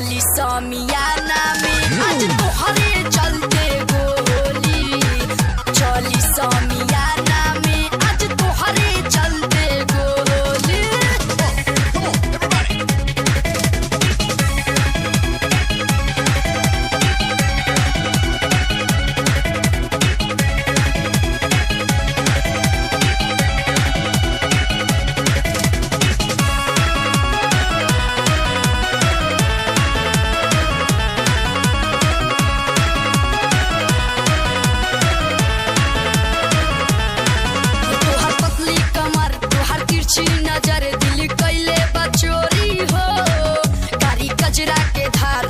चली समियाना में आज तोहरे चलते गोली। चली समियाना में आज तोहरे चलते गोली। नजर दिल कैले बचोरी हो, कारी कजरा के धार